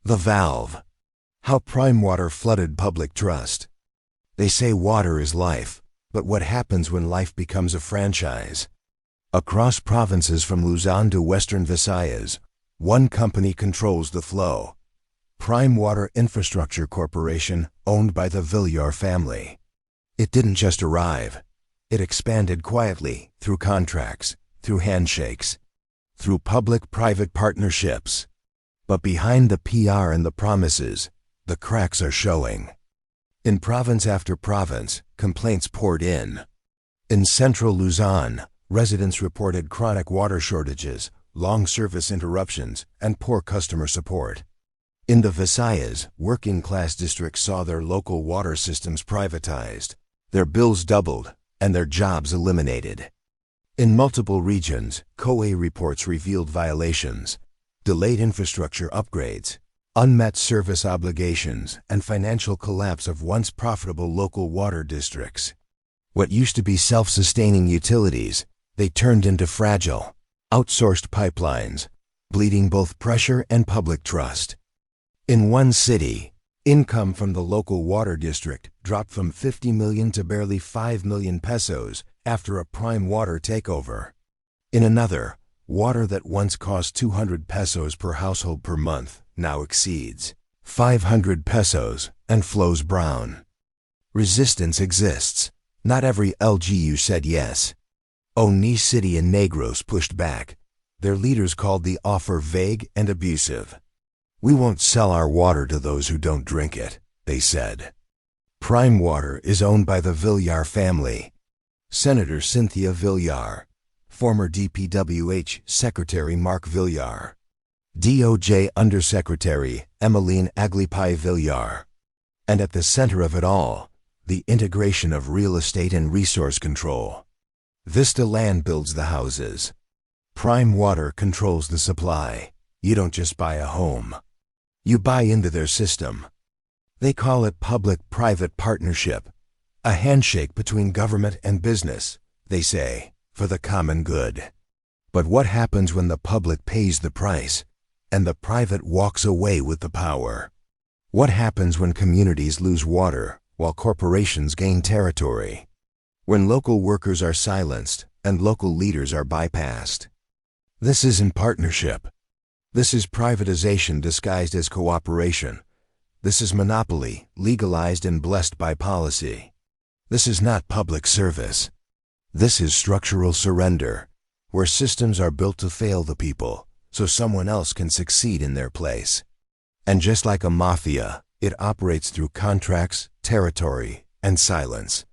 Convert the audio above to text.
The valve. How PrimeWater flooded public trust. They say water is life, but what happens when life becomes a franchise? Across provinces from Luzon to western Visayas, one company controls the flow. PrimeWater Infrastructure Corporation, owned by the Villar family. It didn't just arrive. It expanded quietly, through contracts, through handshakes, through public-private partnerships. But behind the PR and the promises, the cracks are showing. In province after province, complaints poured in. In central Luzon, residents reported chronic water shortages, long service interruptions, and poor customer support. In the Visayas, working-class districts saw their local water systems privatized, their bills doubled, and their jobs eliminated. In multiple regions, COE reports revealed violations, delayed infrastructure upgrades, unmet service obligations, and financial collapse of once profitable local water districts. What used to be self-sustaining utilities, they turned into fragile, outsourced pipelines, bleeding both pressure and public trust. In one city, income from the local water district dropped from 50 million to barely 5 million pesos after a PrimeWater takeover. In another, water that once cost 200 pesos per household per month now exceeds 500 pesos and flows brown. Resistance exists. Not every LGU said yes. Oni City and Negros pushed back. Their leaders called the offer vague and abusive. "We won't sell our water to those who don't drink it," they said. PrimeWater is owned by the Villar family. Senator Cynthia Villar, former DPWH Secretary Mark Villar, DOJ Undersecretary Emmeline Aglipay Villar. And at the center of it all, the integration of real estate and resource control. Vista Land builds the houses. PrimeWater controls the supply. You don't just buy a home. You buy into their system. They call it public-private partnership, a handshake between government and business, they say, for the common good. But what happens when the public pays the price and the private walks away with the power? What happens when communities lose water while corporations gain territory? When local workers are silenced and local leaders are bypassed? This isn't partnership. This is privatization disguised as cooperation. This is monopoly, legalized and blessed by policy. This is not public service. This is structural surrender, where systems are built to fail the people, so someone else can succeed in their place. And just like a mafia, it operates through contracts, territory, and silence.